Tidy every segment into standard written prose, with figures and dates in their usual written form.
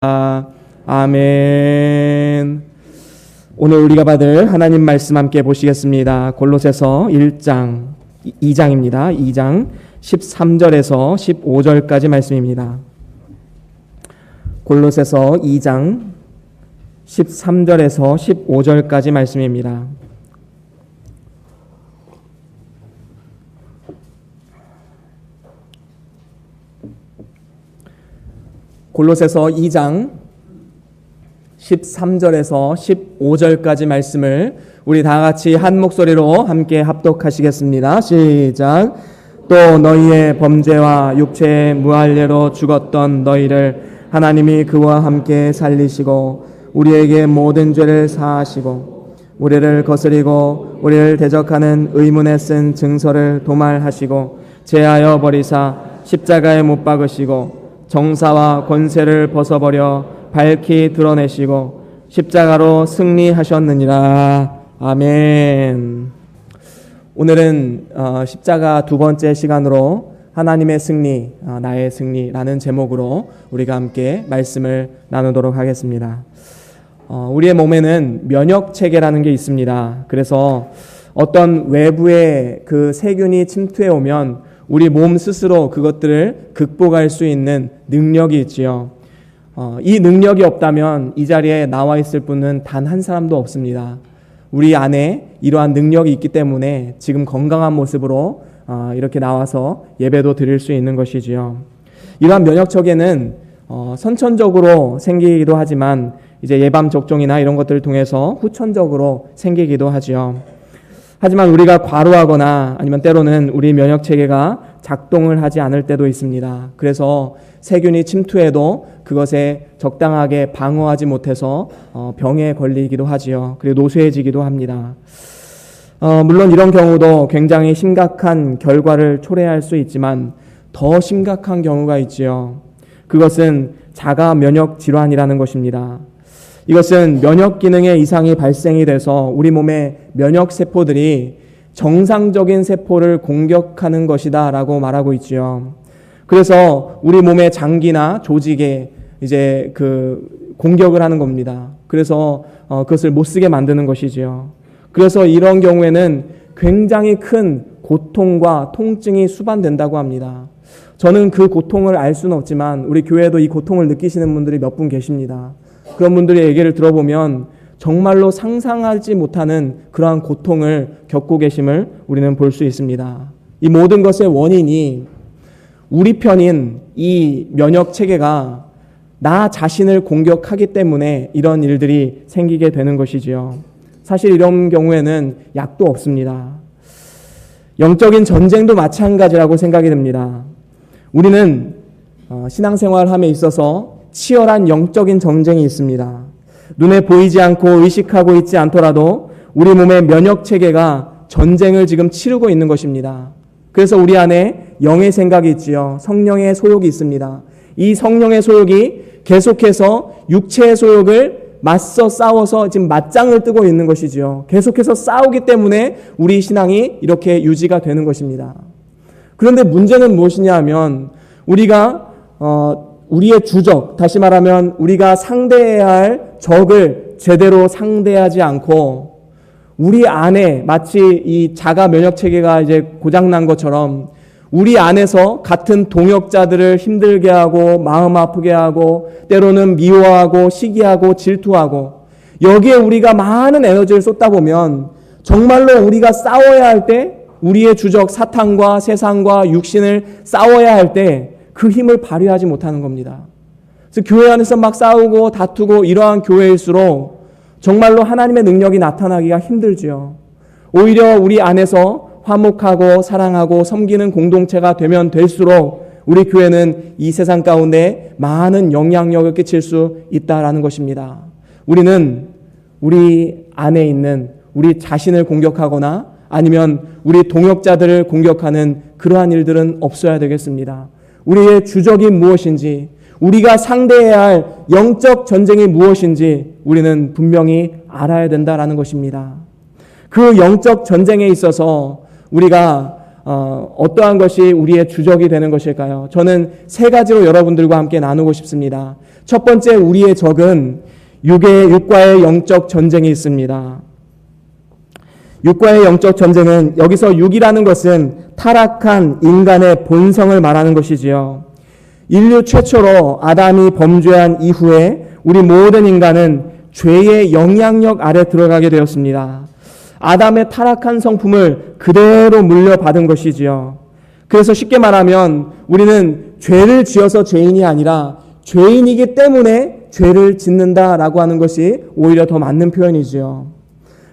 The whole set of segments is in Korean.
아멘. 오늘 우리가 받을 하나님 말씀 함께 보시겠습니다. 골로새서 2장입니다. 2장 13절에서 15절까지 말씀입니다. 골로새서 2장 13절에서 15절까지 말씀입니다. 골로새서 2장 13절에서 15절까지 말씀을 우리 다 같이 한 목소리로 함께 합독하시겠습니다. 시작. 또 너희의 범죄와 육체의 무할례로 죽었던 너희를 하나님이 그와 함께 살리시고 우리에게 모든 죄를 사하시고 우리를 거스리고 우리를 대적하는 의문에 쓴 증서를 도말하시고 제하여 버리사 십자가에 못 박으시고 정사와 권세를 벗어버려 밝히 드러내시고 십자가로 승리하셨느니라. 아멘. 오늘은 십자가 두 번째 시간으로 하나님의 승리, 나의 승리라는 제목으로 우리가 함께 말씀을 나누도록 하겠습니다. 우리의 몸에는 면역체계라는 게 있습니다. 그래서 어떤 외부의 그 세균이 침투해 오면 우리 몸 스스로 그것들을 극복할 수 있는 능력이 있지요. 이 능력이 없다면 이 자리에 나와 있을 분은 단 한 사람도 없습니다. 우리 안에 이러한 능력이 있기 때문에 지금 건강한 모습으로 이렇게 나와서 예배도 드릴 수 있는 것이지요. 이러한 면역체계는 선천적으로 생기기도 하지만 이제 예방 접종이나 이런 것들을 통해서 후천적으로 생기기도 하지요. 하지만 우리가 과로하거나 아니면 때로는 우리 면역체계가 작동을 하지 않을 때도 있습니다. 그래서 세균이 침투해도 그것에 적당하게 방어하지 못해서 병에 걸리기도 하지요. 그리고 노쇠해지기도 합니다. 물론 이런 경우도 굉장히 심각한 결과를 초래할 수 있지만 더 심각한 경우가 있지요. 그것은 자가 면역 질환이라는 것입니다. 이것은 면역 기능의 이상이 발생이 돼서 우리 몸의 면역 세포들이 정상적인 세포를 공격하는 것이다 라고 말하고 있지요. 그래서 우리 몸의 장기나 조직에 이제 그 공격을 하는 겁니다. 그래서 그것을 못 쓰게 만드는 것이지요. 그래서 이런 경우에는 굉장히 큰 고통과 통증이 수반된다고 합니다. 저는 그 고통을 알 수는 없지만 우리 교회도 이 고통을 느끼시는 분들이 몇 분 계십니다. 그런 분들의 얘기를 들어보면 정말로 상상하지 못하는 그러한 고통을 겪고 계심을 우리는 볼 수 있습니다. 이 모든 것의 원인이 우리 편인 이 면역 체계가 나 자신을 공격하기 때문에 이런 일들이 생기게 되는 것이지요. 사실 이런 경우에는 약도 없습니다. 영적인 전쟁도 마찬가지라고 생각이 듭니다. 우리는 신앙생활함에 있어서 치열한 영적인 전쟁이 있습니다. 눈에 보이지 않고 의식하고 있지 않더라도 우리 몸의 면역체계가 전쟁을 지금 치르고 있는 것입니다. 그래서 우리 안에 영의 생각이 있지요. 성령의 소욕이 있습니다. 이 성령의 소욕이 계속해서 육체의 소욕을 맞서 싸워서 지금 맞짱을 뜨고 있는 것이지요. 계속해서 싸우기 때문에 우리 신앙이 이렇게 유지가 되는 것입니다. 그런데 문제는 무엇이냐 하면 우리가 우리의 주적, 다시 말하면 우리가 상대해야 할 적을 제대로 상대하지 않고 우리 안에 마치 이 자가 면역체계가 이제 고장난 것처럼 우리 안에서 같은 동역자들을 힘들게 하고 마음 아프게 하고 때로는 미워하고 시기하고 질투하고 여기에 우리가 많은 에너지를 쏟다 보면 정말로 우리가 싸워야 할 때 우리의 주적 사탄과 세상과 육신을 싸워야 할 때 그 힘을 발휘하지 못하는 겁니다. 그래서 교회 안에서 막 싸우고 다투고 이러한 교회일수록 정말로 하나님의 능력이 나타나기가 힘들지요. 오히려 우리 안에서 화목하고 사랑하고 섬기는 공동체가 되면 될수록 우리 교회는 이 세상 가운데 많은 영향력을 끼칠 수 있다라는 것입니다. 우리는 우리 안에 있는 우리 자신을 공격하거나 아니면 우리 동역자들을 공격하는 그러한 일들은 없어야 되겠습니다. 우리의 주적이 무엇인지, 우리가 상대해야 할 영적 전쟁이 무엇인지 우리는 분명히 알아야 된다라는 것입니다. 그 영적 전쟁에 있어서 우리가 어떠한 것이 우리의 주적이 되는 것일까요? 저는 세 가지로 여러분들과 함께 나누고 싶습니다. 첫 번째 우리의 적은 육과의 영적 전쟁이 있습니다. 육과의 영적 전쟁은, 여기서 육이라는 것은 타락한 인간의 본성을 말하는 것이지요. 인류 최초로 아담이 범죄한 이후에 우리 모든 인간은 죄의 영향력 아래 들어가게 되었습니다. 아담의 타락한 성품을 그대로 물려받은 것이지요. 그래서 쉽게 말하면 우리는 죄를 지어서 죄인이 아니라 죄인이기 때문에 죄를 짓는다라고 하는 것이 오히려 더 맞는 표현이지요.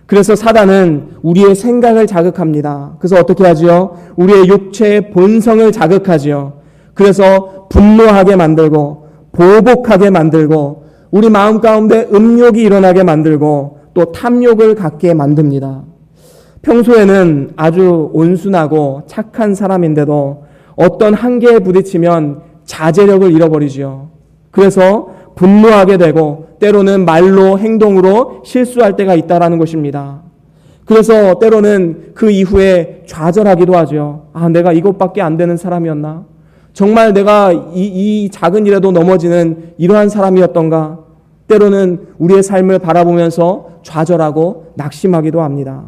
그래서 사단은 우리의 생각을 자극합니다. 그래서 어떻게 하지요? 우리의 육체의 본성을 자극하지요. 그래서 분노하게 만들고 보복하게 만들고 우리 마음 가운데 음욕이 일어나게 만들고 또 탐욕을 갖게 만듭니다. 평소에는 아주 온순하고 착한 사람인데도 어떤 한계에 부딪히면 자제력을 잃어버리지요. 그래서 분노하게 되고 때로는 말로 행동으로 실수할 때가 있다라는 것입니다. 그래서 때로는 그 이후에 좌절하기도 하죠. 내가 이것밖에 안 되는 사람이었나? 정말 내가 이 작은 일에도 넘어지는 이러한 사람이었던가? 때로는 우리의 삶을 바라보면서 좌절하고 낙심하기도 합니다.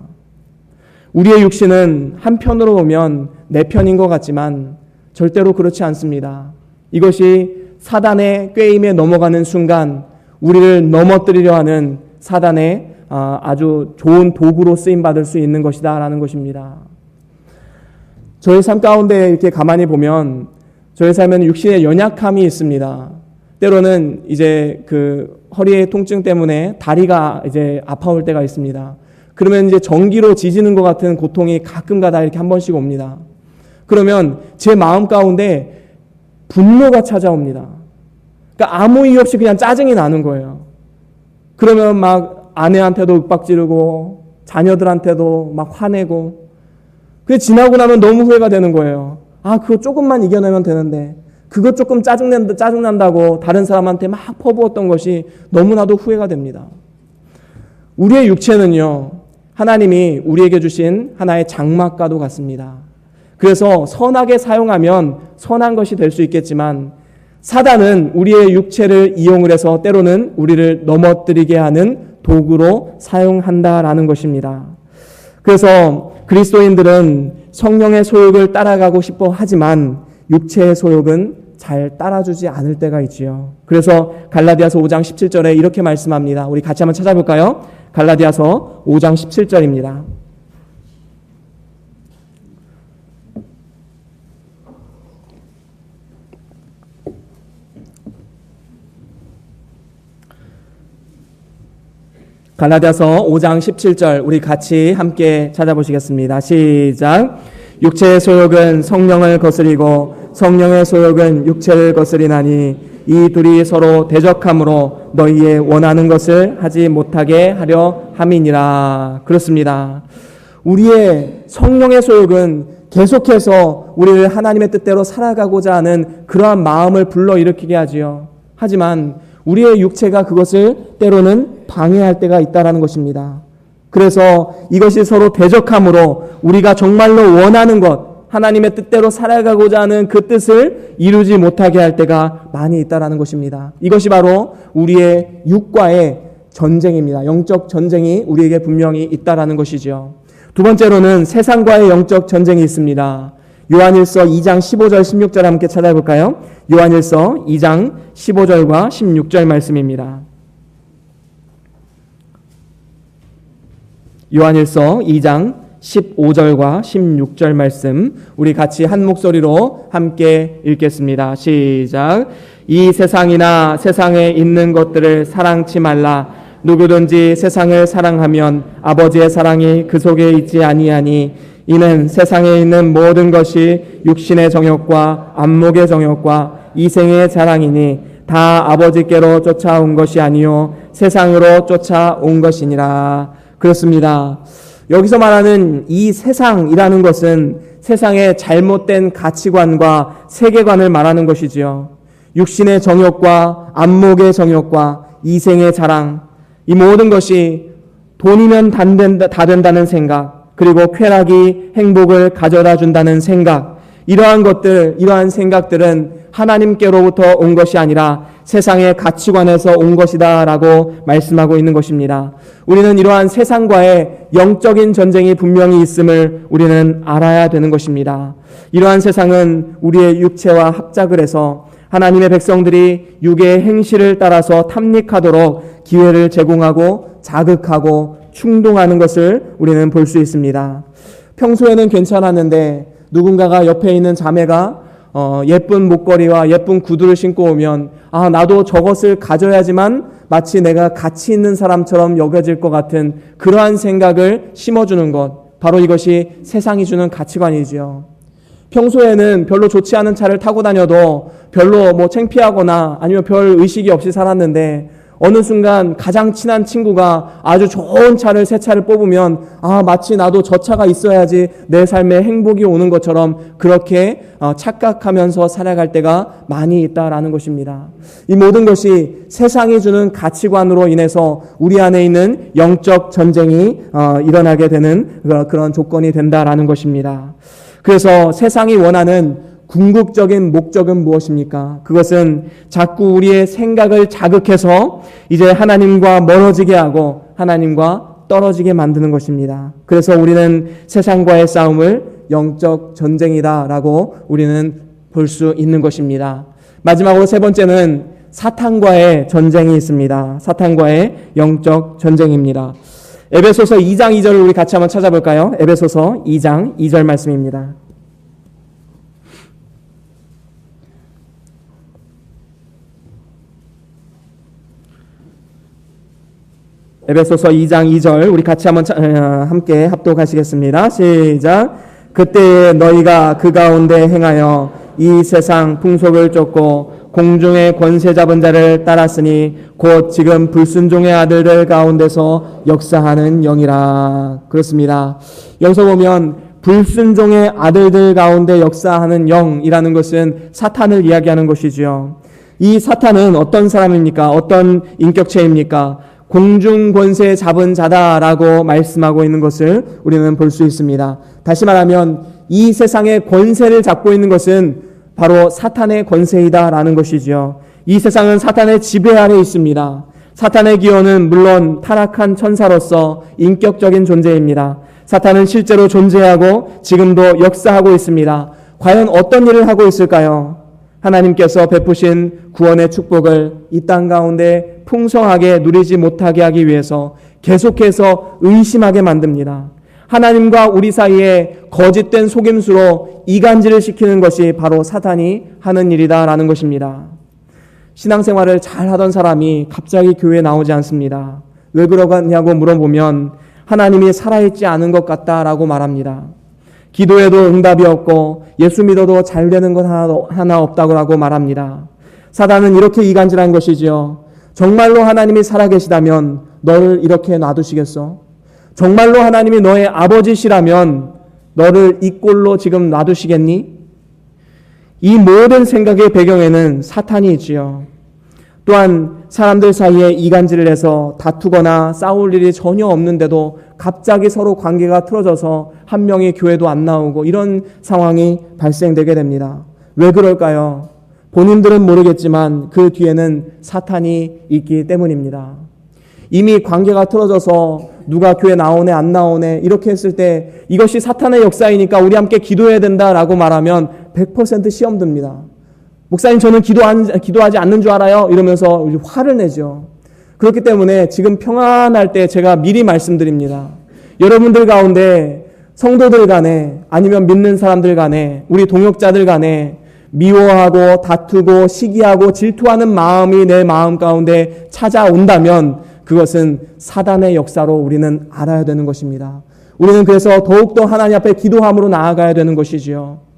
우리의 육신은 한편으로 보면 내 편인 것 같지만 절대로 그렇지 않습니다. 이것이 사단의 꾀임에 넘어가는 순간 우리를 넘어뜨리려 하는 사단의 아주 좋은 도구로 쓰임받을 수 있는 것이다 라는 것입니다. 저희 삶 가운데 이렇게 가만히 보면 저희 삶에는 육신의 연약함이 있습니다. 때로는 이제 그 허리의 통증 때문에 다리가 이제 아파올 때가 있습니다. 그러면 이제 전기로 지지는 것 같은 고통이 가끔가다 이렇게 한 번씩 옵니다. 그러면 제 마음 가운데 분노가 찾아옵니다. 그러니까 아무 이유 없이 그냥 짜증이 나는 거예요. 그러면 막 아내한테도 윽박지르고 자녀들한테도 막 화내고, 그게 지나고 나면 너무 후회가 되는 거예요. 그거 조금만 이겨내면 되는데, 그거 조금 짜증난다고 다른 사람한테 막 퍼부었던 것이 너무나도 후회가 됩니다. 우리의 육체는요, 하나님이 우리에게 주신 하나의 장막과도 같습니다. 그래서 선하게 사용하면 선한 것이 될 수 있겠지만 사단은 우리의 육체를 이용을 해서 때로는 우리를 넘어뜨리게 하는 도구로 사용한다라는 것입니다. 그래서 그리스도인들은 성령의 소욕을 따라가고 싶어 하지만 육체의 소욕은 잘 따라주지 않을 때가 있지요. 그래서 갈라디아서 5장 17절에 이렇게 말씀합니다. 우리 같이 한번 찾아볼까요? 갈라디아서 5장 17절입니다. 갈라디아서 5장 17절 우리 같이 함께 찾아보시겠습니다. 시작. 육체의 소욕은 성령을 거스리고 성령의 소욕은 육체를 거스리나니 이 둘이 서로 대적함으로 너희의 원하는 것을 하지 못하게 하려 함이니라. 그렇습니다. 우리의 성령의 소욕은 계속해서 우리를 하나님의 뜻대로 살아가고자 하는 그러한 마음을 불러일으키게 하지요. 하지만 우리의 육체가 그것을 때로는 방해할 때가 있다는 것입니다. 그래서 이것이 서로 대적함으로 우리가 정말로 원하는 것, 하나님의 뜻대로 살아가고자 하는 그 뜻을 이루지 못하게 할 때가 많이 있다는 것입니다. 이것이 바로 우리의 육과의 전쟁입니다. 영적 전쟁이 우리에게 분명히 있다는 것이죠. 두 번째로는 세상과의 영적 전쟁이 있습니다. 요한일서 2장 15절 16절 함께 찾아볼까요? 요한일서 2장 15절과 16절 말씀입니다. 요한일서 2장 15절과 16절 말씀 우리 같이 한 목소리로 함께 읽겠습니다. 시작. 이 세상이나 세상에 있는 것들을 사랑치 말라. 누구든지 세상을 사랑하면 아버지의 사랑이 그 속에 있지 아니하니 이는 세상에 있는 모든 것이 육신의 정욕과 안목의 정욕과 이생의 자랑이니 다 아버지께로 쫓아온 것이 아니요 세상으로 쫓아온 것이니라. 그렇습니다. 여기서 말하는 이 세상이라는 것은 세상의 잘못된 가치관과 세계관을 말하는 것이지요. 육신의 정욕과 안목의 정욕과 이생의 자랑, 이 모든 것이 돈이면 다 된다는 생각, 그리고 쾌락이 행복을 가져다 준다는 생각, 이러한 것들, 이러한 생각들은 하나님께로부터 온 것이 아니라 세상의 가치관에서 온 것이다 라고 말씀하고 있는 것입니다. 우리는 이러한 세상과의 영적인 전쟁이 분명히 있음을 우리는 알아야 되는 것입니다. 이러한 세상은 우리의 육체와 합작을 해서 하나님의 백성들이 육의 행실을 따라서 탐닉하도록 기회를 제공하고 자극하고 충동하는 것을 우리는 볼 수 있습니다. 평소에는 괜찮았는데 누군가가 옆에 있는 자매가 예쁜 목걸이와 예쁜 구두를 신고 오면 나도 저것을 가져야지만 마치 내가 가치 있는 사람처럼 여겨질 것 같은 그러한 생각을 심어주는 것, 바로 이것이 세상이 주는 가치관이지요. 평소에는 별로 좋지 않은 차를 타고 다녀도 별로 창피하거나 아니면 별 의식이 없이 살았는데 어느 순간 가장 친한 친구가 아주 좋은 차를, 새 차를 뽑으면 마치 나도 저 차가 있어야지 내 삶에 행복이 오는 것처럼 그렇게 착각하면서 살아갈 때가 많이 있다라는 것입니다. 이 모든 것이 세상이 주는 가치관으로 인해서 우리 안에 있는 영적 전쟁이 일어나게 되는 그런 조건이 된다라는 것입니다. 그래서 세상이 원하는 궁극적인 목적은 무엇입니까? 그것은 자꾸 우리의 생각을 자극해서 이제 하나님과 멀어지게 하고 하나님과 떨어지게 만드는 것입니다. 그래서 우리는 세상과의 싸움을 영적 전쟁이다라고 우리는 볼 수 있는 것입니다. 마지막으로 세 번째는 사탄과의 전쟁이 있습니다. 사탄과의 영적 전쟁입니다. 에베소서 2장 2절을 우리 같이 한번 찾아볼까요? 에베소서 2장 2절 말씀입니다. 에베소서 2장 2절 우리 같이 한번 함께 합독하시겠습니다. 시작. 그때 너희가 그 가운데 행하여 이 세상 풍속을 쫓고 공중의 권세 잡은 자를 따랐으니 곧 지금 불순종의 아들들 가운데서 역사하는 영이라. 그렇습니다. 여기서 보면 불순종의 아들들 가운데 역사하는 영이라는 것은 사탄을 이야기하는 것이지요. 이 사탄은 어떤 사람입니까? 어떤 인격체입니까? 공중 권세 잡은 자다라고 말씀하고 있는 것을 우리는 볼 수 있습니다. 다시 말하면 이 세상의 권세를 잡고 있는 것은 바로 사탄의 권세이다라는 것이지요. 이 세상은 사탄의 지배 아래 있습니다. 사탄의 기원은 물론 타락한 천사로서 인격적인 존재입니다. 사탄은 실제로 존재하고 지금도 역사하고 있습니다. 과연 어떤 일을 하고 있을까요? 하나님께서 베푸신 구원의 축복을 이 땅 가운데 풍성하게 누리지 못하게 하기 위해서 계속해서 의심하게 만듭니다. 하나님과 우리 사이에 거짓된 속임수로 이간질을 시키는 것이 바로 사탄이 하는 일이다라는 것입니다. 신앙생활을 잘 하던 사람이 갑자기 교회에 나오지 않습니다. 왜 그러냐고 물어보면 하나님이 살아있지 않은 것 같다라고 말합니다. 기도해도 응답이 없고 예수 믿어도 잘 되는 것 하나 없다고 말합니다. 사단은 이렇게 이간질한 것이지요. 정말로 하나님이 살아계시다면 너를 이렇게 놔두시겠어? 정말로 하나님이 너의 아버지시라면 너를 이 꼴로 지금 놔두시겠니? 이 모든 생각의 배경에는 사탄이 있지요. 또한 사람들 사이에 이간질을 해서 다투거나 싸울 일이 전혀 없는데도 갑자기 서로 관계가 틀어져서 한 명이 교회도 안 나오고 이런 상황이 발생되게 됩니다. 왜 그럴까요? 본인들은 모르겠지만 그 뒤에는 사탄이 있기 때문입니다. 이미 관계가 틀어져서 누가 교회 나오네 안 나오네 이렇게 했을 때 이것이 사탄의 역사이니까 우리 함께 기도해야 된다라고 말하면 100% 시험 듭니다. 목사님 저는 기도하지 않는 줄 알아요 이러면서 화를 내죠. 그렇기 때문에 지금 평안할 때 제가 미리 말씀드립니다. 여러분들 가운데 성도들 간에 아니면 믿는 사람들 간에 우리 동역자들 간에 미워하고 다투고 시기하고 질투하는 마음이 내 마음 가운데 찾아온다면 그것은 사단의 역사로 우리는 알아야 되는 것입니다. 우리는 그래서 더욱더 하나님 앞에 기도함으로 나아가야 되는 것이지요.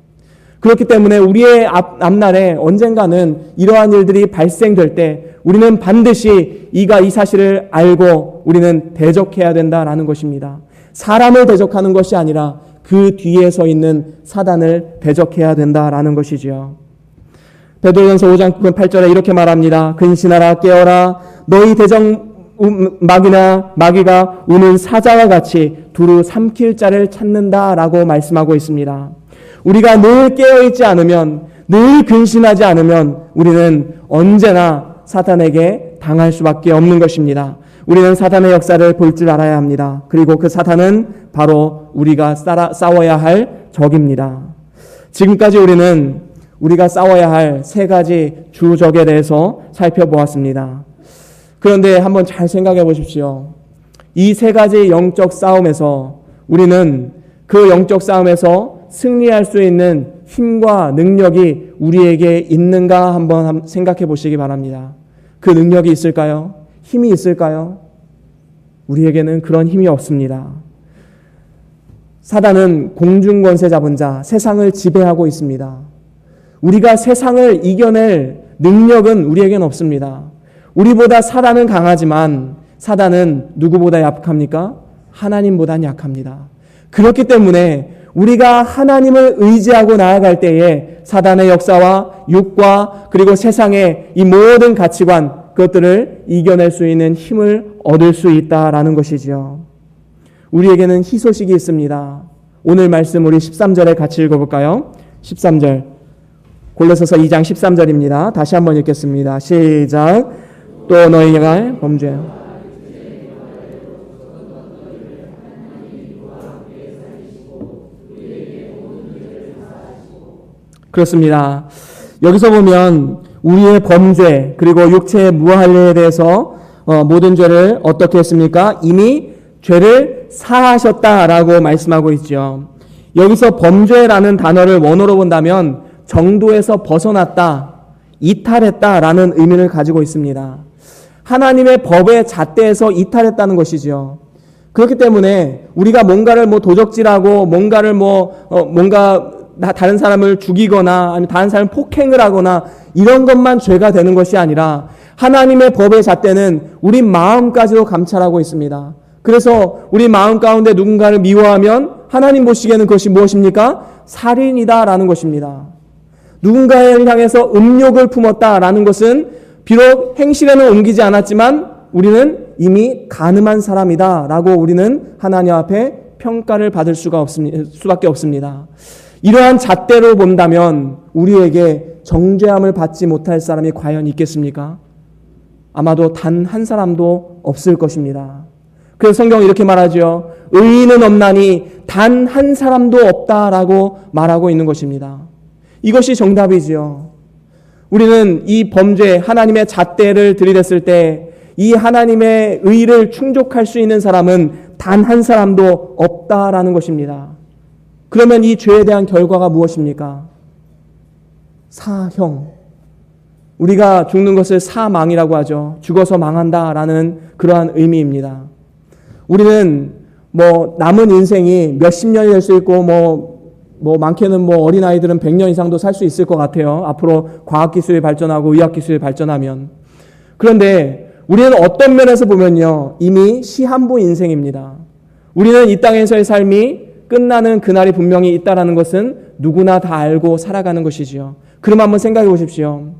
그렇기 때문에 우리의 앞날에 언젠가는 이러한 일들이 발생될 때 우리는 반드시 이 사실을 알고 우리는 대적해야 된다라는 것입니다. 사람을 대적하는 것이 아니라 그 뒤에 서 있는 사단을 대적해야 된다라는 것이지요. 베드로전서 5장 8절에 이렇게 말합니다. 근신하라 깨어라 너희 대적 마귀가 우는 사자와 같이 두루 삼킬 자를 찾는다라고 말씀하고 있습니다. 우리가 늘 깨어있지 않으면 늘 근신하지 않으면 우리는 언제나 사탄에게 당할 수밖에 없는 것입니다. 우리는 사탄의 역사를 볼 줄 알아야 합니다. 그리고 그 사탄은 바로 우리가 싸워야 할 적입니다. 지금까지 우리가 싸워야 할 세 가지 주적에 대해서 살펴보았습니다. 그런데 한번 잘 생각해 보십시오. 이 세 가지 영적 싸움에서 우리는 그 영적 싸움에서 승리할 수 있는 힘과 능력이 우리에게 있는가 한번 생각해 보시기 바랍니다. 그 능력이 있을까요? 힘이 있을까요? 우리에게는 그런 힘이 없습니다. 사단은 공중권세 잡은 자, 세상을 지배하고 있습니다. 우리가 세상을 이겨낼 능력은 우리에겐 없습니다. 우리보다 사단은 강하지만 사단은 누구보다 약합니까? 하나님보단 약합니다. 그렇기 때문에 우리가 하나님을 의지하고 나아갈 때에 사단의 역사와 육과 그리고 세상의 이 모든 가치관, 그것들을 이겨낼 수 있는 힘을 얻을 수 있다라는 것이지요. 우리에게는 희소식이 있습니다. 오늘 말씀 우리 13절에 같이 읽어볼까요? 13절 골로새서 2장 13절입니다. 다시 한번 읽겠습니다. 시작. 또 너희가 범죄하여 그렇습니다. 여기서 보면 우리의 범죄 그리고 육체의 무할례에 대해서 모든 죄를 어떻게 했습니까? 이미 죄를 사하셨다라고 말씀하고 있죠. 여기서 범죄라는 단어를 원어로 본다면 정도에서 벗어났다, 이탈했다라는 의미를 가지고 있습니다. 하나님의 법의 잣대에서 이탈했다는 것이죠. 그렇기 때문에 우리가 뭔가를 도적질하고 뭔가를 뭔가 다른 사람을 죽이거나 아니면 다른 사람을 폭행을 하거나 이런 것만 죄가 되는 것이 아니라 하나님의 법의 잣대는 우리 마음까지도 감찰하고 있습니다. 그래서 우리 마음 가운데 누군가를 미워하면 하나님 보시기에는 그것이 무엇입니까? 살인이다라는 것입니다. 누군가를 향해서 음욕을 품었다라는 것은 비록 행실에는 옮기지 않았지만 우리는 이미 간음한 사람이다라고 우리는 하나님 앞에 평가를 받을 수밖에 없습니다. 이러한 잣대로 본다면 우리에게 정죄함을 받지 못할 사람이 과연 있겠습니까? 아마도 단 한 사람도 없을 것입니다. 그래서 성경은 이렇게 말하죠. 의인은 없나니 단 한 사람도 없다라고 말하고 있는 것입니다. 이것이 정답이지요. 우리는 이 범죄, 하나님의 잣대를 들이댔을 때 이 하나님의 의를 충족할 수 있는 사람은 단 한 사람도 없다라는 것입니다. 그러면 이 죄에 대한 결과가 무엇입니까? 사형. 우리가 죽는 것을 사망이라고 하죠. 죽어서 망한다라는 그러한 의미입니다. 우리는 남은 인생이 몇십 년이 될 수 있고 많게는 어린아이들은 100년 이상도 살 수 있을 것 같아요. 앞으로 과학기술이 발전하고 의학기술이 발전하면. 그런데 우리는 어떤 면에서 보면요. 이미 시한부 인생입니다. 우리는 이 땅에서의 삶이 끝나는 그날이 분명히 있다라는 것은 누구나 다 알고 살아가는 것이지요. 그럼 한번 생각해 보십시오.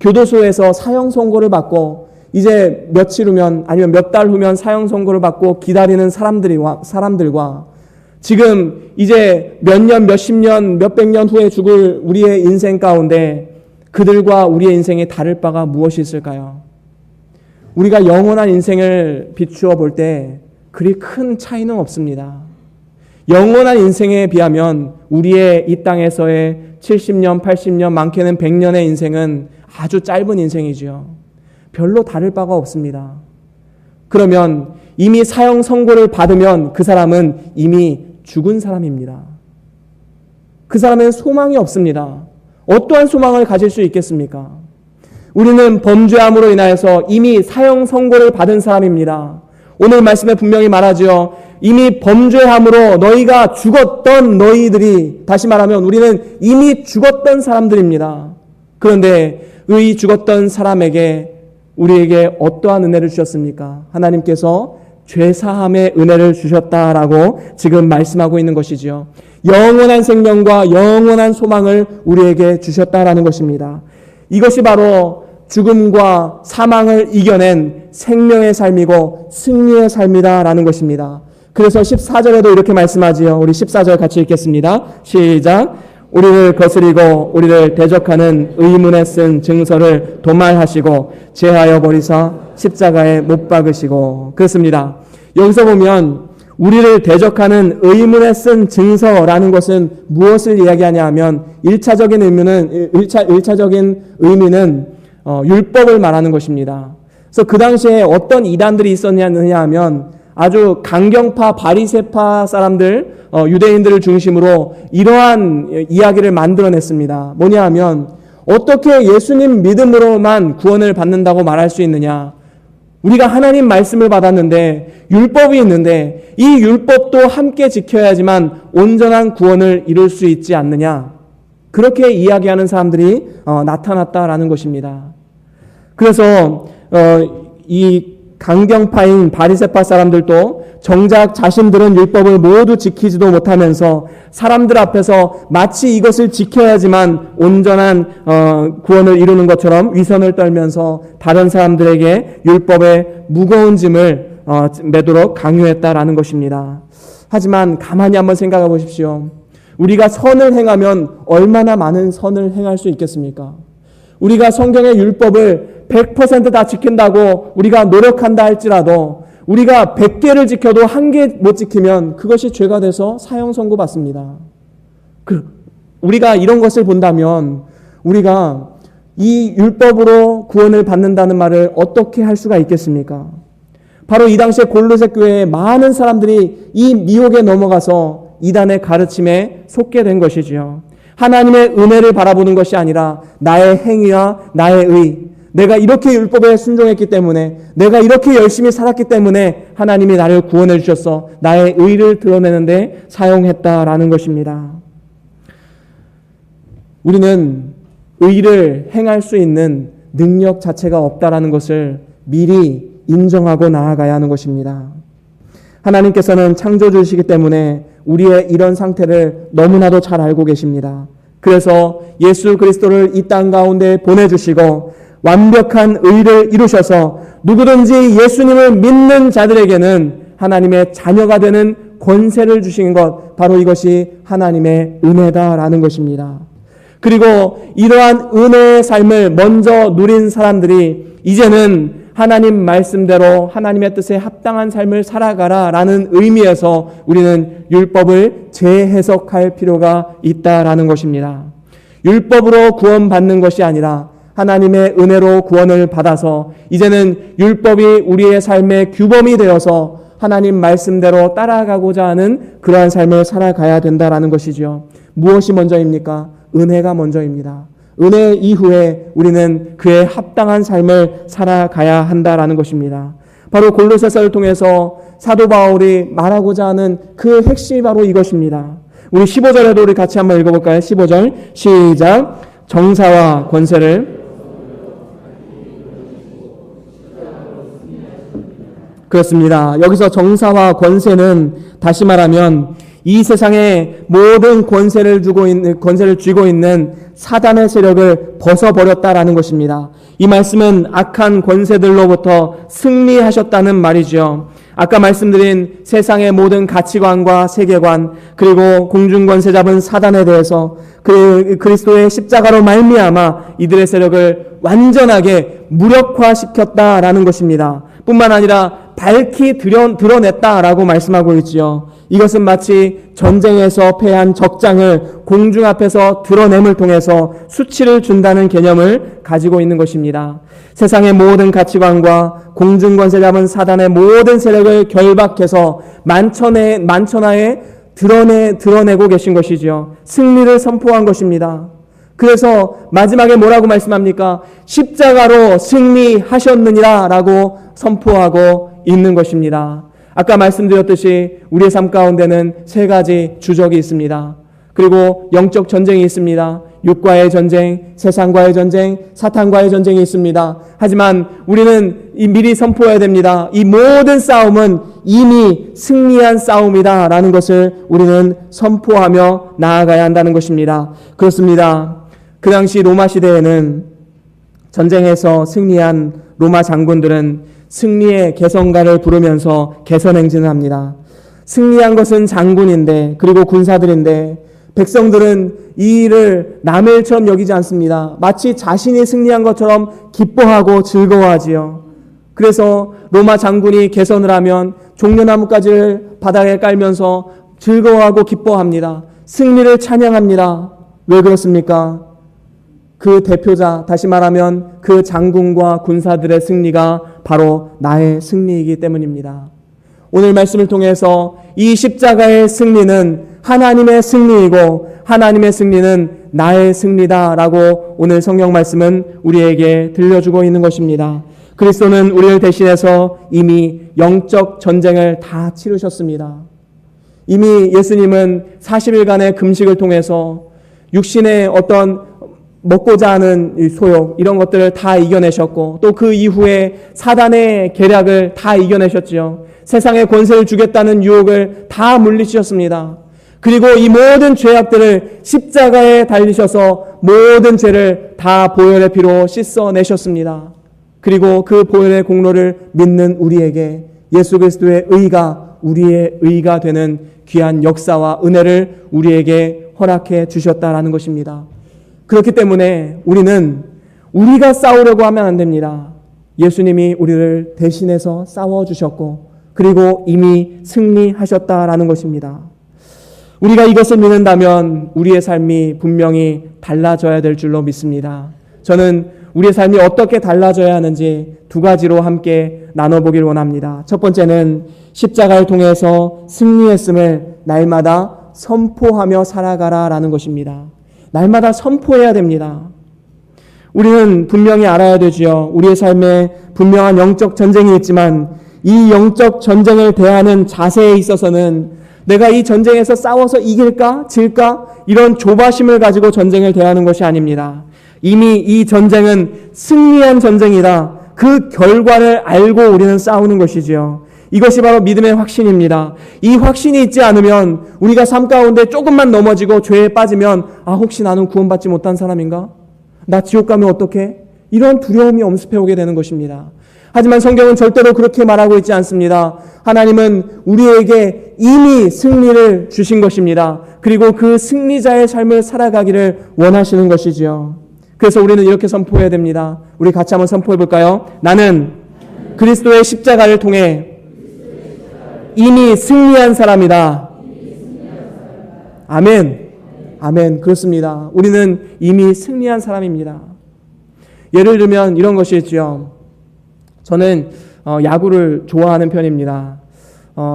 교도소에서 사형 선고를 받고 이제 며칠 후면 아니면 몇 달 후면 사형 선고를 받고 기다리는 사람들과 지금 이제 몇 년, 몇십 년, 몇백 년 후에 죽을 우리의 인생 가운데 그들과 우리의 인생에 다를 바가 무엇이 있을까요? 우리가 영원한 인생을 비추어 볼 때 그리 큰 차이는 없습니다. 영원한 인생에 비하면 우리의 이 땅에서의 70년, 80년, 많게는 100년의 인생은 아주 짧은 인생이지요. 별로 다를 바가 없습니다. 그러면 이미 사형 선고를 받으면 그 사람은 이미 죽은 사람입니다. 그 사람은 소망이 없습니다. 어떠한 소망을 가질 수 있겠습니까? 우리는 범죄함으로 인하여서 이미 사형 선고를 받은 사람입니다. 오늘 말씀에 분명히 말하죠. 이미 범죄함으로 너희가 죽었던 너희들이, 다시 말하면 우리는 이미 죽었던 사람들입니다. 그런데 이 죽었던 사람에게 우리에게 어떠한 은혜를 주셨습니까? 하나님께서 죄사함의 은혜를 주셨다라고 지금 말씀하고 있는 것이지요. 영원한 생명과 영원한 소망을 우리에게 주셨다라는 것입니다. 이것이 바로 죽음과 사망을 이겨낸 생명의 삶이고 승리의 삶이다라는 것입니다. 그래서 14절에도 이렇게 말씀하지요. 우리 14절 같이 읽겠습니다. 시작. 우리를 거스리고 우리를 대적하는 의문에 쓴 증서를 도말하시고 제하여 버리사 십자가에 못 박으시고. 그렇습니다. 여기서 보면 우리를 대적하는 의문에 쓴 증서라는 것은 무엇을 이야기하냐 하면 1차적인 의미는 율법을 말하는 것입니다. 그래서 그 당시에 어떤 이단들이 있었느냐 하면 아주 강경파 바리새파 사람들, 유대인들을 중심으로 이러한 이야기를 만들어냈습니다. 뭐냐 하면 어떻게 예수님 믿음으로만 구원을 받는다고 말할 수 있느냐. 우리가 하나님 말씀을 받았는데 율법이 있는데 이 율법도 함께 지켜야지만 온전한 구원을 이룰 수 있지 않느냐. 그렇게 이야기하는 사람들이 나타났다라는 것입니다. 그래서 이 강경파인 바리새파 사람들도 정작 자신들은 율법을 모두 지키지도 못하면서 사람들 앞에서 마치 이것을 지켜야지만 온전한 구원을 이루는 것처럼 위선을 떨면서 다른 사람들에게 율법의 무거운 짐을 매도록 강요했다라는 것입니다. 하지만 가만히 한번 생각해 보십시오. 우리가 선을 행하면 얼마나 많은 선을 행할 수 있겠습니까? 우리가 성경의 율법을 100% 지킨다고 우리가 노력한다 할지라도 우리가 100개를 지켜도 1개 못 지키면 그것이 죄가 돼서 사형 선고받습니다. 우리가 이런 것을 본다면 우리가 이 율법으로 구원을 받는다는 말을 어떻게 할 수가 있겠습니까? 바로 이 당시에 골로새 교회에 많은 사람들이 이 미혹에 넘어가서 이단의 가르침에 속게 된 것이지요. 하나님의 은혜를 바라보는 것이 아니라 나의 행위와 나의 의, 내가 이렇게 율법에 순종했기 때문에, 내가 이렇게 열심히 살았기 때문에 하나님이 나를 구원해 주셔서 나의 의를 드러내는데 사용했다라는 것입니다. 우리는 의를 행할 수 있는 능력 자체가 없다라는 것을 미리 인정하고 나아가야 하는 것입니다. 하나님께서는 창조주이시기 때문에 우리의 이런 상태를 너무나도 잘 알고 계십니다. 그래서 예수 그리스도를 이 땅 가운데 보내주시고 완벽한 의를 이루셔서 누구든지 예수님을 믿는 자들에게는 하나님의 자녀가 되는 권세를 주신 것, 바로 이것이 하나님의 은혜다라는 것입니다. 그리고 이러한 은혜의 삶을 먼저 누린 사람들이 이제는 하나님 말씀대로 하나님의 뜻에 합당한 삶을 살아가라라는 의미에서 우리는 율법을 재해석할 필요가 있다라는 것입니다. 율법으로 구원받는 것이 아니라 하나님의 은혜로 구원을 받아서 이제는 율법이 우리의 삶의 규범이 되어서 하나님 말씀대로 따라가고자 하는 그러한 삶을 살아가야 된다라는 것이죠. 무엇이 먼저입니까? 은혜가 먼저입니다. 은혜 이후에 우리는 그에 합당한 삶을 살아가야 한다라는 것입니다. 바로 골로새서를 통해서 사도 바울이 말하고자 하는 그 핵심이 바로 이것입니다. 우리 15절에도 우리 같이 한번 읽어볼까요? 15절 시작. 정사와 권세를 그렇습니다. 여기서 정사와 권세는 다시 말하면 이 세상에 모든 권세를 쥐고 있는 사단의 세력을 벗어버렸다라는 것입니다. 이 말씀은 악한 권세들로부터 승리하셨다는 말이죠. 아까 말씀드린 세상의 모든 가치관과 세계관, 그리고 공중권세 잡은 사단에 대해서 그리스도의 십자가로 말미암아 이들의 세력을 완전하게 무력화시켰다라는 것입니다. 뿐만 아니라 밝히 드러냈다라고 말씀하고 있지요. 이것은 마치 전쟁에서 패한 적장을 공중 앞에서 드러냄을 통해서 수치를 준다는 개념을 가지고 있는 것입니다. 세상의 모든 가치관과 공중권세 잡은 사단의 모든 세력을 결박해서 만천하에 드러내고 계신 것이지요. 승리를 선포한 것입니다. 그래서 마지막에 뭐라고 말씀합니까? 십자가로 승리하셨느니라 라고 선포하고 있는 것입니다. 아까 말씀드렸듯이 우리의 삶 가운데는 세 가지 주적이 있습니다. 그리고 영적 전쟁이 있습니다. 육과의 전쟁, 세상과의 전쟁, 사탄과의 전쟁이 있습니다. 하지만 우리는 미리 선포해야 됩니다. 이 모든 싸움은 이미 승리한 싸움이다 라는 것을 우리는 선포하며 나아가야 한다는 것입니다. 그렇습니다. 그 당시 로마 시대에는 전쟁에서 승리한 로마 장군들은 승리의 개성가를 부르면서 개선행진을 합니다. 승리한 것은 장군인데, 그리고 군사들인데 백성들은 이 일을 남의 일처럼 여기지 않습니다. 마치 자신이 승리한 것처럼 기뻐하고 즐거워하지요. 그래서 로마 장군이 개선을 하면 종려나무가지를 바닥에 깔면서 즐거워하고 기뻐합니다. 승리를 찬양합니다. 왜 그렇습니까? 그 대표자, 다시 말하면 그 장군과 군사들의 승리가 바로 나의 승리이기 때문입니다. 오늘 말씀을 통해서 이 십자가의 승리는 하나님의 승리이고 하나님의 승리는 나의 승리다라고 오늘 성경 말씀은 우리에게 들려주고 있는 것입니다. 그리스도는 우리를 대신해서 이미 영적 전쟁을 다 치르셨습니다. 이미 예수님은 40일간의 금식을 통해서 육신의 어떤 먹고자 하는 소욕 이런 것들을 다 이겨내셨고 또 그 이후에 사단의 계략을 다 이겨내셨지요. 세상의 권세를 주겠다는 유혹을 다 물리치셨습니다. 그리고 이 모든 죄악들을 십자가에 달리셔서 모든 죄를 다 보혈의 피로 씻어내셨습니다. 그리고 그 보혈의 공로를 믿는 우리에게 예수 그리스도의 의가 우리의 의가 되는 귀한 역사와 은혜를 우리에게 허락해 주셨다라는 것입니다. 그렇기 때문에 우리는 우리가 싸우려고 하면 안 됩니다. 예수님이 우리를 대신해서 싸워주셨고 그리고 이미 승리하셨다라는 것입니다. 우리가 이것을 믿는다면 우리의 삶이 분명히 달라져야 될 줄로 믿습니다. 저는 우리의 삶이 어떻게 달라져야 하는지 두 가지로 함께 나눠보길 원합니다. 첫 번째는 십자가를 통해서 승리했음을 날마다 선포하며 살아가라라는 것입니다. 날마다 선포해야 됩니다. 우리는 분명히 알아야 되지요. 우리의 삶에 분명한 영적 전쟁이 있지만 이 영적 전쟁을 대하는 자세에 있어서는 내가 이 전쟁에서 싸워서 이길까 질까 이런 조바심을 가지고 전쟁을 대하는 것이 아닙니다. 이미 이 전쟁은 승리한 전쟁이다. 그 결과를 알고 우리는 싸우는 것이지요. 이것이 바로 믿음의 확신입니다. 이 확신이 있지 않으면 우리가 삶 가운데 조금만 넘어지고 죄에 빠지면 혹시 나는 구원받지 못한 사람인가? 나 지옥 가면 어떡해? 이런 두려움이 엄습해오게 되는 것입니다. 하지만 성경은 절대로 그렇게 말하고 있지 않습니다. 하나님은 우리에게 이미 승리를 주신 것입니다. 그리고 그 승리자의 삶을 살아가기를 원하시는 것이지요. 그래서 우리는 이렇게 선포해야 됩니다. 우리 같이 한번 선포해 볼까요? 나는 그리스도의 십자가를 통해 이미 승리한 사람이다. 아멘. 아멘. 그렇습니다. 우리는 이미 승리한 사람입니다. 예를 들면 이런 것이 있죠. 저는 야구를 좋아하는 편입니다.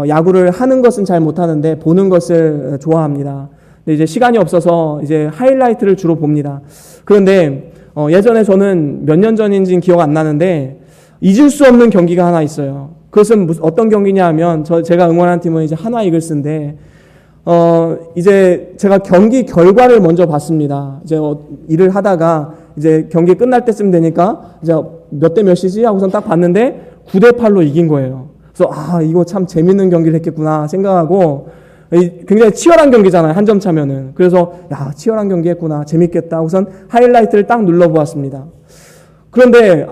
야구를 하는 것은 잘 못하는데 보는 것을 좋아합니다. 근데 이제 시간이 없어서 이제 하이라이트를 주로 봅니다. 그런데 예전에 저는 몇 년 전인지는 기억 안 나는데 잊을 수 없는 경기가 하나 있어요. 그것은 어떤 경기냐 하면 제가 응원하는 팀은 이제 한화 이글스인데 이제 제가 경기 결과를 먼저 봤습니다. 이제 일을 하다가 이제 경기 끝날 때쯤 되니까 이제 몇 대 몇이지 하고선 딱 봤는데 9대 8로 이긴 거예요. 그래서 이거 참 재밌는 경기를 했겠구나 생각하고 굉장히 치열한 경기잖아요. 한 점 차면은. 그래서 치열한 경기 했구나. 재밌겠다 하고선 하이라이트를 딱 눌러보았습니다. 그런데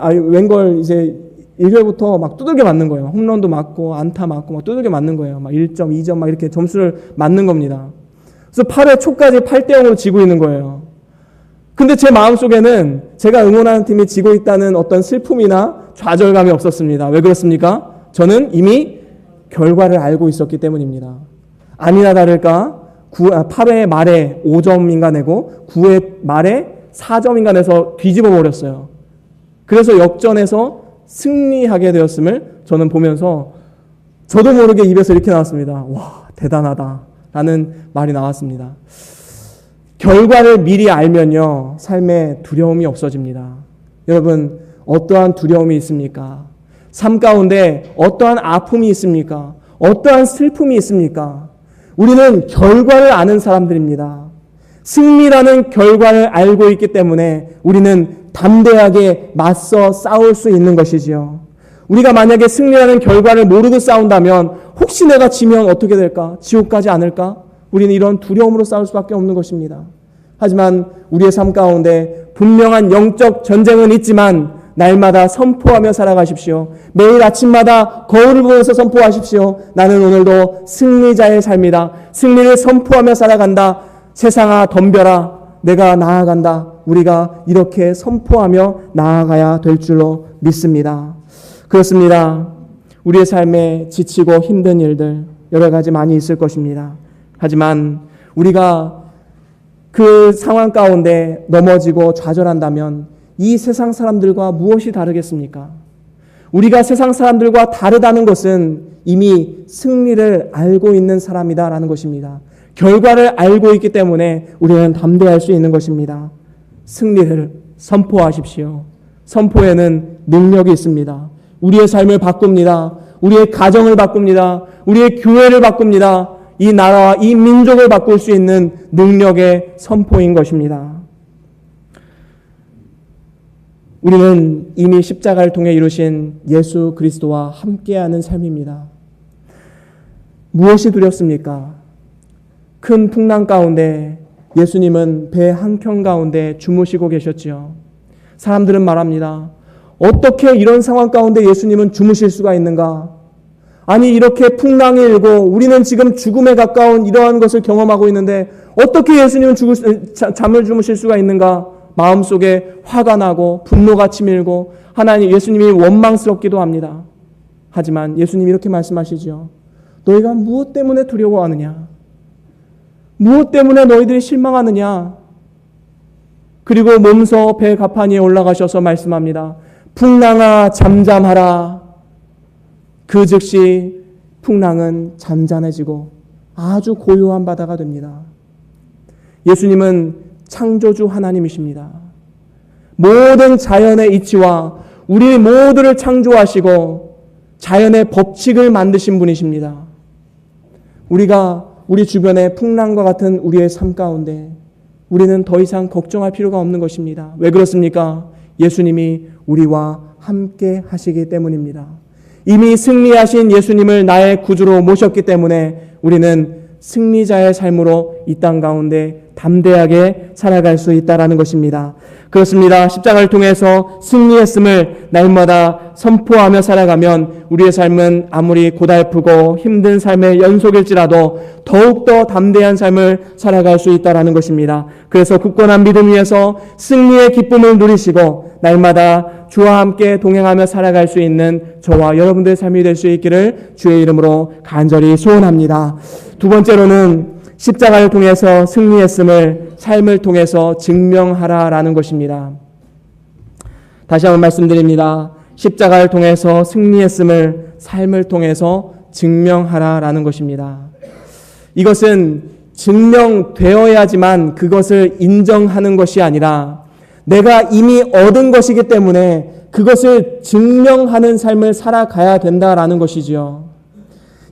웬걸 이제 1회부터 막 두들겨 맞는 거예요. 홈런도 맞고 안타 맞고 막 두들겨 맞는 거예요. 막 1점, 2점 막 이렇게 점수를 맞는 겁니다. 그래서 8회 초까지 8대 0으로 지고 있는 거예요. 근데 제 마음속에는 제가 응원하는 팀이 지고 있다는 어떤 슬픔이나 좌절감이 없었습니다. 왜 그렇습니까? 저는 이미 결과를 알고 있었기 때문입니다. 아니나 다를까 8회 말에 5점인가 내고 9회 말에 4점인가 내서 뒤집어 버렸어요. 그래서 역전해서 승리하게 되었음을 저는 보면서 저도 모르게 입에서 이렇게 나왔습니다. 와, 대단하다 라는 말이 나왔습니다. 결과를 미리 알면요, 삶에 두려움이 없어집니다. 여러분, 어떠한 두려움이 있습니까? 삶 가운데 어떠한 아픔이 있습니까? 어떠한 슬픔이 있습니까? 우리는 결과를 아는 사람들입니다. 승리라는 결과를 알고 있기 때문에 우리는 담대하게 맞서 싸울 수 있는 것이지요. 우리가 만약에 승리라는 결과를 모르고 싸운다면 혹시 내가 지면 어떻게 될까? 지옥 가지 않을까? 우리는 이런 두려움으로 싸울 수밖에 없는 것입니다. 하지만 우리의 삶 가운데 분명한 영적 전쟁은 있지만 날마다 선포하며 살아가십시오. 매일 아침마다 거울을 보면서 선포하십시오. 나는 오늘도 승리자의 삶이다. 승리를 선포하며 살아간다. 세상아 덤벼라. 내가 나아간다. 우리가 이렇게 선포하며 나아가야 될 줄로 믿습니다. 그렇습니다. 우리의 삶에 지치고 힘든 일들 여러 가지 많이 있을 것입니다. 하지만 우리가 그 상황 가운데 넘어지고 좌절한다면 이 세상 사람들과 무엇이 다르겠습니까? 우리가 세상 사람들과 다르다는 것은 이미 승리를 알고 있는 사람이다라는 것입니다. 결과를 알고 있기 때문에 우리는 담대할 수 있는 것입니다. 승리를 선포하십시오. 선포에는 능력이 있습니다. 우리의 삶을 바꿉니다. 우리의 가정을 바꿉니다. 우리의 교회를 바꿉니다. 이 나라와 이 민족을 바꿀 수 있는 능력의 선포인 것입니다. 우리는 이미 십자가를 통해 이루신 예수 그리스도와 함께하는 삶입니다. 무엇이 두렵습니까? 큰 풍랑 가운데 예수님은 배 한켠 가운데 주무시고 계셨지요. 사람들은 말합니다. 어떻게 이런 상황 가운데 예수님은 주무실 수가 있는가? 아니 이렇게 풍랑이 일고 우리는 지금 죽음에 가까운 이러한 것을 경험하고 있는데 어떻게 예수님은 잠을 주무실 수가 있는가? 마음속에 화가 나고 분노가 치밀고 하나님 예수님이 원망스럽기도 합니다. 하지만 예수님이 이렇게 말씀하시죠. 너희가 무엇 때문에 두려워하느냐? 무엇 때문에 너희들이 실망하느냐? 그리고 몸소 배 가판위에 올라가셔서 말씀합니다. 풍랑아 잠잠하라. 그 즉시 풍랑은 잠잠해지고 아주 고요한 바다가 됩니다. 예수님은 창조주 하나님이십니다. 모든 자연의 이치와 우리 모두를 창조하시고 자연의 법칙을 만드신 분이십니다. 우리가 우리 주변의 풍랑과 같은 우리의 삶 가운데 우리는 더 이상 걱정할 필요가 없는 것입니다. 왜 그렇습니까? 예수님이 우리와 함께 하시기 때문입니다. 이미 승리하신 예수님을 나의 구주로 모셨기 때문에 우리는 승리자의 삶으로 이 땅 가운데 담대하게 살아갈 수 있다는 것입니다. 그렇습니다. 십자가를 통해서 승리했음을 날마다 선포하며 살아가면 우리의 삶은 아무리 고달프고 힘든 삶의 연속일지라도 더욱더 담대한 삶을 살아갈 수 있다는 것입니다. 그래서 굳건한 믿음 위에서 승리의 기쁨을 누리시고 날마다 주와 함께 동행하며 살아갈 수 있는 저와 여러분들의 삶이 될 수 있기를 주의 이름으로 간절히 소원합니다. 두 번째로는 십자가를 통해서 승리했음을 삶을 통해서 증명하라라는 것입니다. 다시 한번 말씀드립니다. 십자가를 통해서 승리했음을 삶을 통해서 증명하라라는 것입니다. 이것은 증명되어야지만 그것을 인정하는 것이 아니라 내가 이미 얻은 것이기 때문에 그것을 증명하는 삶을 살아가야 된다라는 것이지요.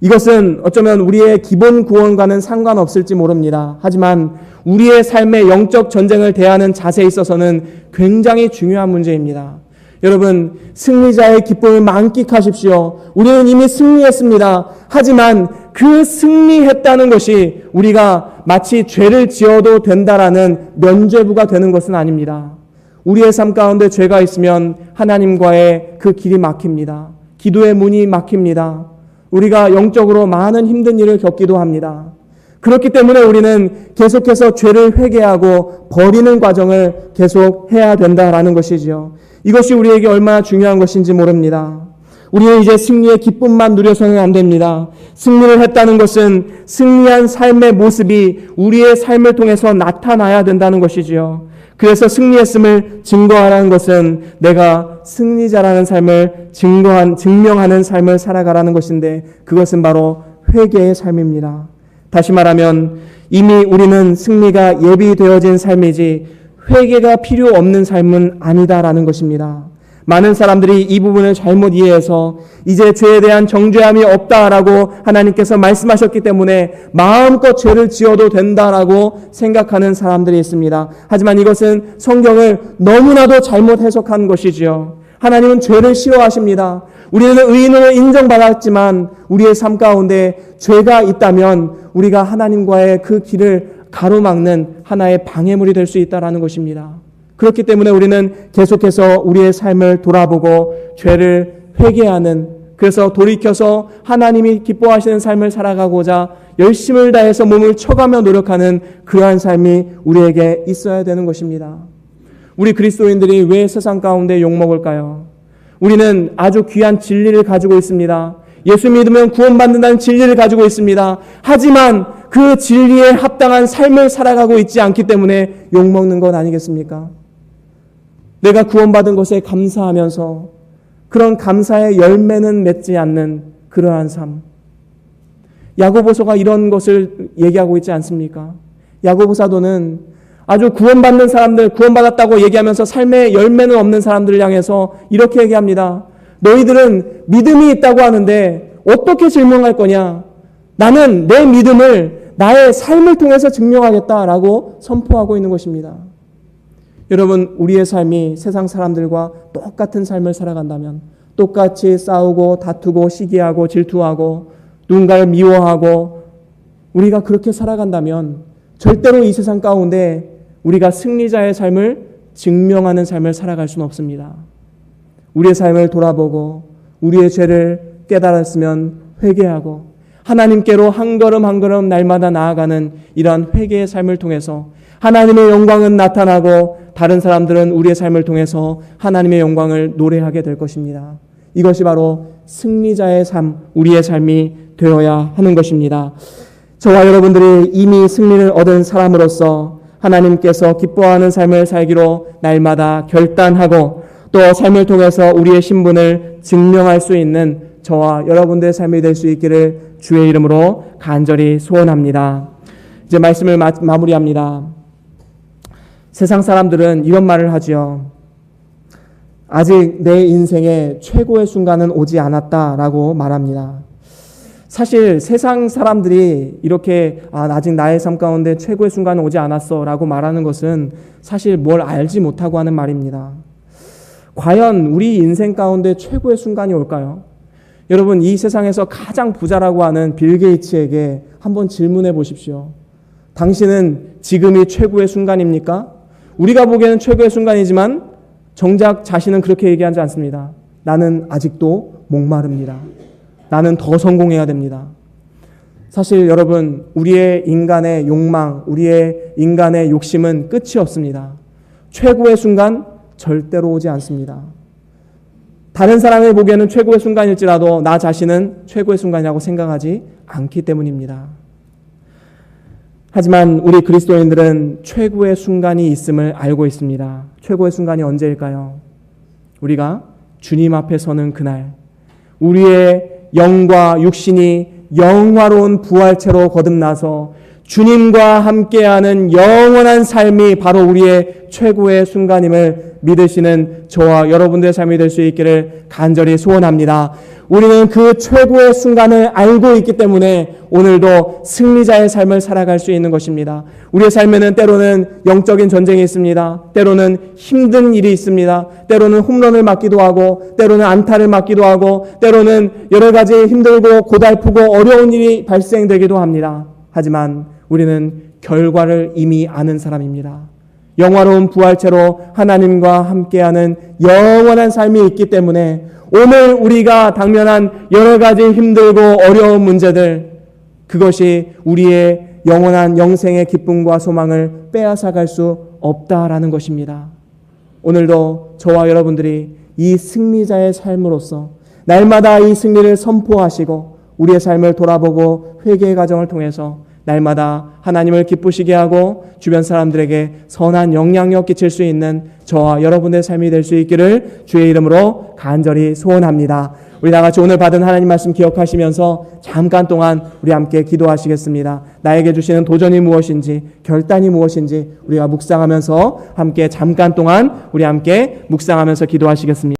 이것은 어쩌면 우리의 기본 구원과는 상관없을지 모릅니다. 하지만 우리의 삶의 영적 전쟁을 대하는 자세에 있어서는 굉장히 중요한 문제입니다. 여러분, 승리자의 기쁨을 만끽하십시오. 우리는 이미 승리했습니다. 하지만 그 승리했다는 것이 우리가 마치 죄를 지어도 된다라는 면죄부가 되는 것은 아닙니다. 우리의 삶 가운데 죄가 있으면 하나님과의 그 길이 막힙니다. 기도의 문이 막힙니다. 우리가 영적으로 많은 힘든 일을 겪기도 합니다. 그렇기 때문에 우리는 계속해서 죄를 회개하고 버리는 과정을 계속 해야 된다라는 것이지요. 이것이 우리에게 얼마나 중요한 것인지 모릅니다. 우리는 이제 승리의 기쁨만 누려서는 안 됩니다. 승리를 했다는 것은 승리한 삶의 모습이 우리의 삶을 통해서 나타나야 된다는 것이지요. 그래서 승리했음을 증거하라는 것은 내가 승리자라는 삶을 증명하는 삶을 살아가라는 것인데 그것은 바로 회개의 삶입니다. 다시 말하면 이미 우리는 승리가 예비되어진 삶이지 회개가 필요 없는 삶은 아니다라는 것입니다. 많은 사람들이 이 부분을 잘못 이해해서 이제 죄에 대한 정죄함이 없다라고 하나님께서 말씀하셨기 때문에 마음껏 죄를 지어도 된다라고 생각하는 사람들이 있습니다. 하지만 이것은 성경을 너무나도 잘못 해석한 것이지요. 하나님은 죄를 싫어하십니다. 우리는 의인으로 인정받았지만 우리의 삶 가운데 죄가 있다면 우리가 하나님과의 그 길을 가로막는 하나의 방해물이 될 수 있다는 것입니다. 그렇기 때문에 우리는 계속해서 우리의 삶을 돌아보고 죄를 회개하는, 그래서 돌이켜서 하나님이 기뻐하시는 삶을 살아가고자 열심을 다해서 몸을 쳐가며 노력하는 그러한 삶이 우리에게 있어야 되는 것입니다. 우리 그리스도인들이 왜 세상 가운데 욕먹을까요? 우리는 아주 귀한 진리를 가지고 있습니다. 예수 믿으면 구원받는다는 진리를 가지고 있습니다. 하지만 그 진리에 합당한 삶을 살아가고 있지 않기 때문에 욕먹는 것 아니겠습니까? 내가 구원받은 것에 감사하면서 그런 감사의 열매는 맺지 않는 그러한 삶. 야고보서가 이런 것을 얘기하고 있지 않습니까? 야고보 사도는 아주 구원받는 사람들, 구원받았다고 얘기하면서 삶의 열매는 없는 사람들을 향해서 이렇게 얘기합니다. 너희들은 믿음이 있다고 하는데 어떻게 증명할 거냐? 나는 내 믿음을 나의 삶을 통해서 증명하겠다라고 선포하고 있는 것입니다. 여러분, 우리의 삶이 세상 사람들과 똑같은 삶을 살아간다면, 똑같이 싸우고 다투고 시기하고 질투하고 누군가를 미워하고 우리가 그렇게 살아간다면 절대로 이 세상 가운데 우리가 승리자의 삶을 증명하는 삶을 살아갈 수는 없습니다. 우리의 삶을 돌아보고 우리의 죄를 깨달았으면 회개하고 하나님께로 한 걸음 한 걸음 날마다 나아가는 이러한 회개의 삶을 통해서 하나님의 영광은 나타나고 다른 사람들은 우리의 삶을 통해서 하나님의 영광을 노래하게 될 것입니다. 이것이 바로 승리자의 삶, 우리의 삶이 되어야 하는 것입니다. 저와 여러분들이 이미 승리를 얻은 사람으로서 하나님께서 기뻐하는 삶을 살기로 날마다 결단하고 또 삶을 통해서 우리의 신분을 증명할 수 있는 저와 여러분들의 삶이 될 수 있기를 주의 이름으로 간절히 소원합니다. 이제 말씀을 마무리합니다. 세상 사람들은 이런 말을 하지요. 아직 내 인생의 최고의 순간은 오지 않았다라고 말합니다. 사실 세상 사람들이 이렇게 아직 나의 삶 가운데 최고의 순간은 오지 않았어 라고 말하는 것은 사실 뭘 알지 못하고 하는 말입니다. 과연 우리 인생 가운데 최고의 순간이 올까요? 여러분, 이 세상에서 가장 부자라고 하는 빌 게이츠에게 한번 질문해 보십시오. 당신은 지금이 최고의 순간입니까? 우리가 보기에는 최고의 순간이지만 정작 자신은 그렇게 얘기하지 않습니다. 나는 아직도 목마릅니다. 나는 더 성공해야 됩니다. 사실 여러분, 우리의 인간의 욕망, 우리의 인간의 욕심은 끝이 없습니다. 최고의 순간 절대로 오지 않습니다. 다른 사람이 보기에는 최고의 순간일지라도 나 자신은 최고의 순간이라고 생각하지 않기 때문입니다. 하지만 우리 그리스도인들은 최고의 순간이 있음을 알고 있습니다. 최고의 순간이 언제일까요? 우리가 주님 앞에 서는 그날, 우리의 영과 육신이 영화로운 부활체로 거듭나서 주님과 함께하는 영원한 삶이 바로 우리의 최고의 순간임을 믿으시는 저와 여러분들의 삶이 될 수 있기를 간절히 소원합니다. 우리는 그 최고의 순간을 알고 있기 때문에 오늘도 승리자의 삶을 살아갈 수 있는 것입니다. 우리의 삶에는 때로는 영적인 전쟁이 있습니다. 때로는 힘든 일이 있습니다. 때로는 홈런을 맞기도 하고 때로는 안타를 맞기도 하고 때로는 여러 가지 힘들고 고달프고 어려운 일이 발생되기도 합니다. 하지만 우리는 결과를 이미 아는 사람입니다. 영화로운 부활체로 하나님과 함께하는 영원한 삶이 있기 때문에 오늘 우리가 당면한 여러 가지 힘들고 어려운 문제들, 그것이 우리의 영원한 영생의 기쁨과 소망을 빼앗아갈 수 없다라는 것입니다. 오늘도 저와 여러분들이 이 승리자의 삶으로서 날마다 이 승리를 선포하시고 우리의 삶을 돌아보고 회개의 과정을 통해서 날마다 하나님을 기쁘시게 하고 주변 사람들에게 선한 영향력 끼칠 수 있는 저와 여러분의 삶이 될 수 있기를 주의 이름으로 간절히 소원합니다. 우리 다 같이 오늘 받은 하나님 말씀 기억하시면서 잠깐 동안 우리 함께 기도하시겠습니다. 나에게 주시는 도전이 무엇인지, 결단이 무엇인지 우리가 묵상하면서 함께 잠깐 동안 우리 함께 묵상하면서 기도하시겠습니다.